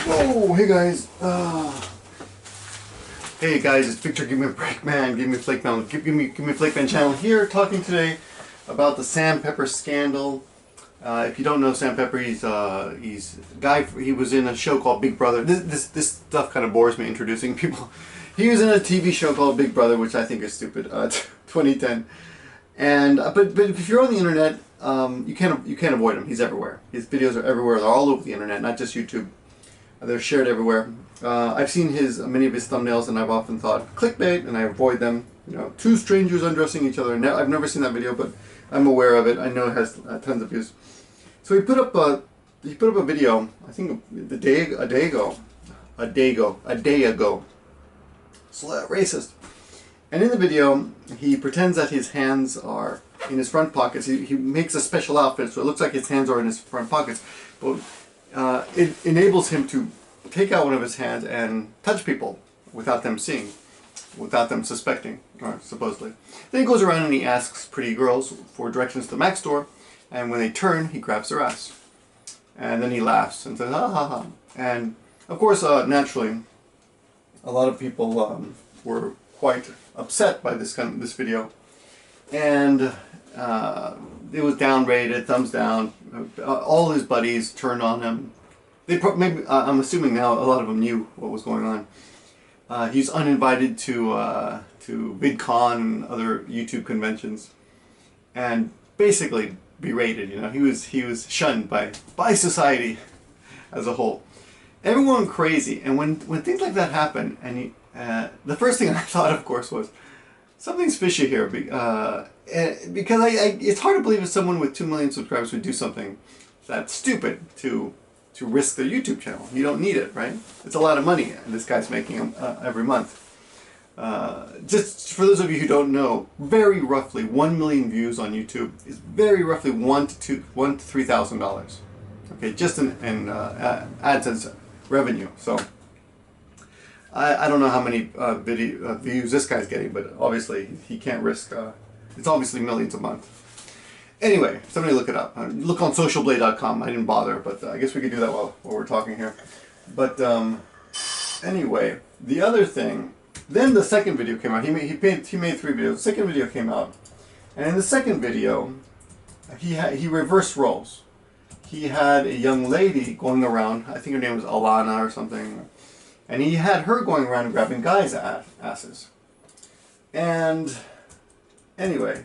Oh, hey guys. Hey guys, it's Victor, gimmeabreakman, gimmeaflakeman channel here, talking today about the Sam Pepper scandal. If you don't know Sam Pepper, he's a guy. He was in a show called Big Brother. This stuff kind of bores me introducing people. He was in a TV show called Big Brother, which I think is stupid. 2010. And but if you're on the internet, you can't avoid him. He's everywhere. His videos are everywhere. They're all over the internet, not just YouTube. They're shared everywhere. I've seen many of his thumbnails, and I've often thought clickbait, and I avoid them. You know, two strangers undressing each other. I've never seen that video, but I'm aware of it. I know it has tons of views. So he put up a video. I think a day ago. So racist. And in the video, he pretends that his hands are in his front pockets. He makes a special outfit, so it looks like his hands are in his front pockets. But it enables him to take out one of his hands and touch people without them seeing, without them suspecting, or supposedly. Then he goes around and he asks pretty girls for directions to the Mac store, and when they turn, he grabs their ass. And then he laughs and says, ha ha ha. And of course, naturally, a lot of people were quite upset by this video, and it was downrated, thumbs down. All his buddies turned on him. Maybe I'm assuming now a lot of them knew what was going on. He's uninvited to VidCon and other YouTube conventions, and basically berated. You know, he was shunned by society as a whole. Everyone went crazy, and when things like that happen, and the first thing I thought, of course, was something's fishy here, because it's hard to believe that someone with 2 million subscribers would do something that's stupid to risk their YouTube channel. You don't need it, right? It's a lot of money this guy's making every month. Just for those of you who don't know, very roughly 1 million views on YouTube is very roughly $1,000 to $3,000. Okay, just in AdSense revenue. So I don't know how many video views this guy's getting, but obviously he can't risk. It's obviously millions a month. Anyway, somebody look it up. Look on socialblade.com. I didn't bother, but I guess we could do that while we're talking here. But anyway, the other thing. Then the second video came out. He made 3 videos. The second video came out, and in the second video, he reversed roles. He had a young lady going around. I think her name was Alana or something. And he had her going around grabbing guys' asses. And anyway,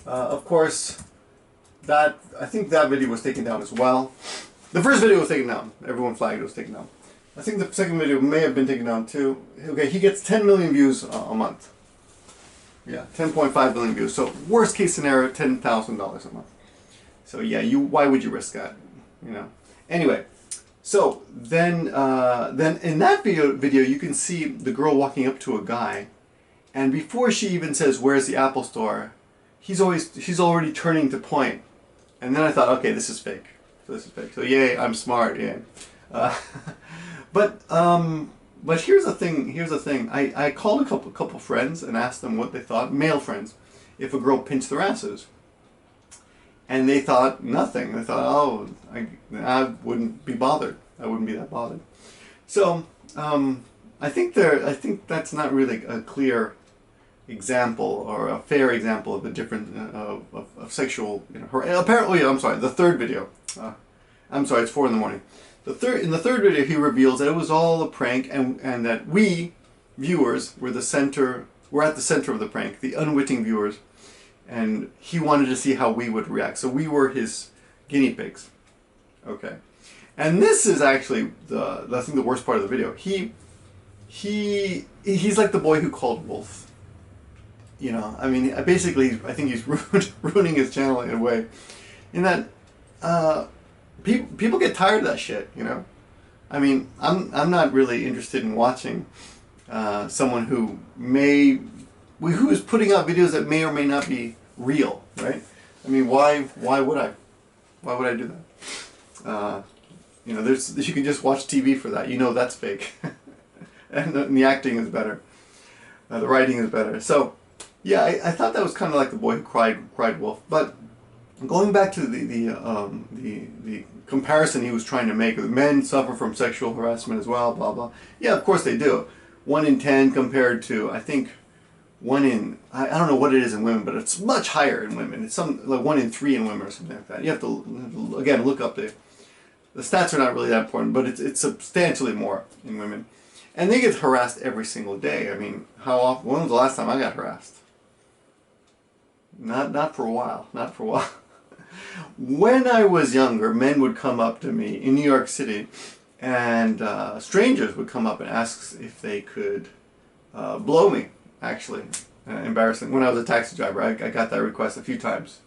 of course, I think that video was taken down as well. The first video was taken down. Everyone flagged it was taken down. I think the second video may have been taken down too. Okay, he gets 10 million views a month. Yeah, 10.5 million views. So worst case scenario, $10,000 a month. So yeah, why would you risk that? You know. Anyway. So then in that video you can see the girl walking up to a guy, and before she even says where's the Apple Store, she's already turning to point, and then I thought, okay, this is fake. So this is fake. So yay, I'm smart. Yeah. But here's the thing. I called a couple friends and asked them what they thought, male friends, if a girl pinched their asses. And they thought nothing. They thought, oh, I wouldn't be bothered. I wouldn't be that bothered. So I think that's not really a clear example or a fair example of a different of sexual. You know, apparently, I'm sorry. The third video. I'm sorry. It's 4 in the morning. In the third video, he reveals that it was all a prank, and that we viewers were at the center of the prank. The unwitting viewers. And he wanted to see how we would react. So we were his guinea pigs. Okay. And this is actually I think the worst part of the video. He's like the boy who called wolf. You know, I mean, basically, I think he's ruining his channel in a way. In that people get tired of that shit, you know. I mean, I'm not really interested in watching someone who is putting out videos that may or may not be real, right? I mean, why would I do that? You know, you can just watch TV for that. You know that's fake, and the acting is better, the writing is better. So, yeah, I thought that was kind of like the boy who cried wolf. But going back to the comparison he was trying to make. Men suffer from sexual harassment as well, blah, blah. Yeah, of course they do. 1 in 10 compared to, I think, 1 in, I don't know what it is in women, but it's much higher in women. It's some like 1 in 3 in women or something like that. You have to again, look up the stats are not really that important, but it's substantially more in women. And they get harassed every single day. I mean, how often, when was the last time I got harassed? Not for a while, not for a while. When I was younger, men would come up to me in New York City, and strangers would come up and ask if they could blow me, actually. Embarrassing. When I was a taxi driver, I got that request a few times.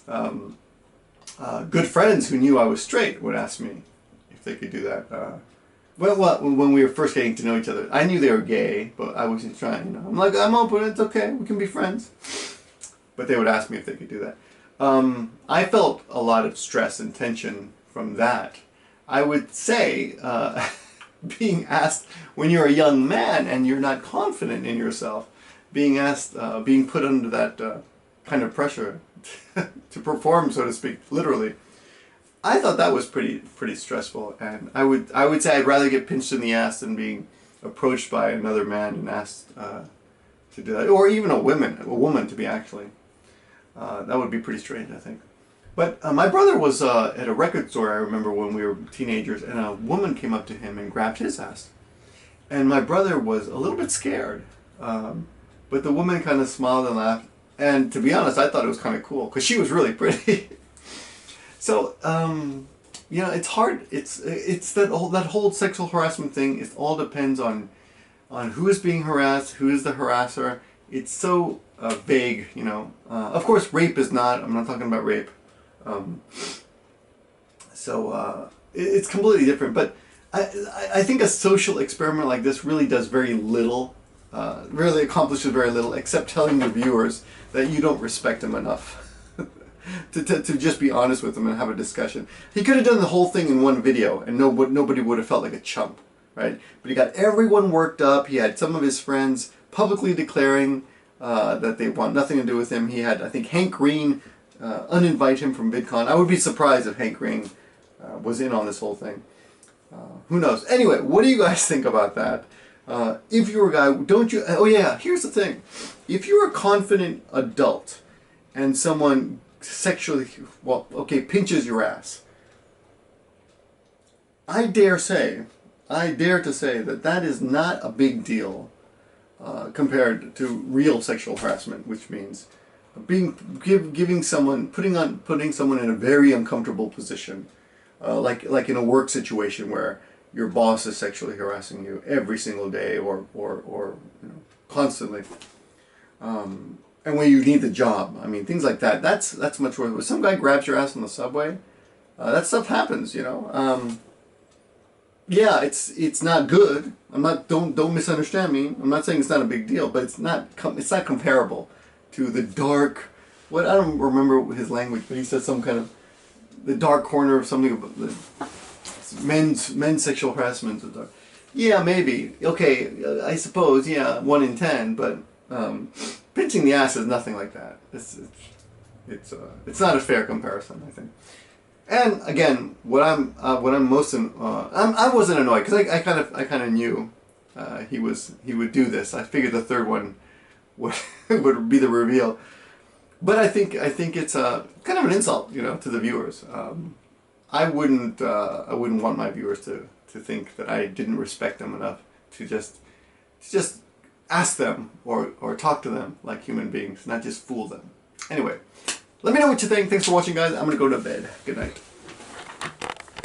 Good friends who knew I was straight would ask me if they could do that. Well, when we were first getting to know each other, I knew they were gay, but I wasn't trying, you know. I'm like, I'm open, it's okay, we can be friends. But they would ask me if they could do that. I felt a lot of stress and tension from that. I would say, being asked when you're a young man and you're not confident in yourself, being asked, being put under that kind of pressure to perform, so to speak, literally, I thought that was pretty stressful. And I would say I'd rather get pinched in the ass than being approached by another man and asked to do that, or even a woman to be actually. That would be pretty strange, I think. But my brother was at a record store, I remember, when we were teenagers, and a woman came up to him and grabbed his ass. And my brother was a little bit scared. But the woman kind of smiled and laughed. And to be honest, I thought it was kind of cool, because she was really pretty. So, you know, it's hard. It's that whole sexual harassment thing. It all depends on who is being harassed, who is the harasser. It's so vague, you know. Of course, rape is not. I'm not talking about rape. It's completely different. But I think a social experiment like this really does very little. Really accomplishes very little, except telling the viewers that you don't respect them enough. to just be honest with them and have a discussion. He could have done the whole thing in one video, and nobody would have felt like a chump, right? But he got everyone worked up. He had some of his friends publicly declaring that they want nothing to do with him. He had, I think, Hank Green uninvite him from VidCon. I would be surprised if Hank Green was in on this whole thing. Who knows? Anyway, what do you guys think about that? If you're a guy, don't you... Oh yeah, here's the thing. If you're a confident adult and someone sexually, well, okay, pinches your ass, I dare to say that that is not a big deal compared to real sexual harassment, which means putting someone in a very uncomfortable position, like in a work situation where your boss is sexually harassing you every single day or you know, constantly. And when you need the job, I mean, things like that, that's much worse. When some guy grabs your ass on the subway, that stuff happens, you know. Yeah, it's not good. Don't misunderstand me. I'm not saying it's not a big deal, but it's not comparable to the dark, I don't remember his language, but he said some kind of the dark corner of something about the men's sexual harassment. Yeah, maybe. Okay, I suppose, yeah, 1 in 10, but pinching the ass is nothing like that. It's not a fair comparison, I think. And again, I wasn't annoyed, because I kind of knew he would do this. I figured the third one would be the reveal. But I think it's kind of an insult, you know, to the viewers. I wouldn't want my viewers to think that I didn't respect them enough to just ask them or talk to them like human beings, not just fool them. Anyway, let me know what you think. Thanks for watching, guys. I'm gonna go to bed. Good night.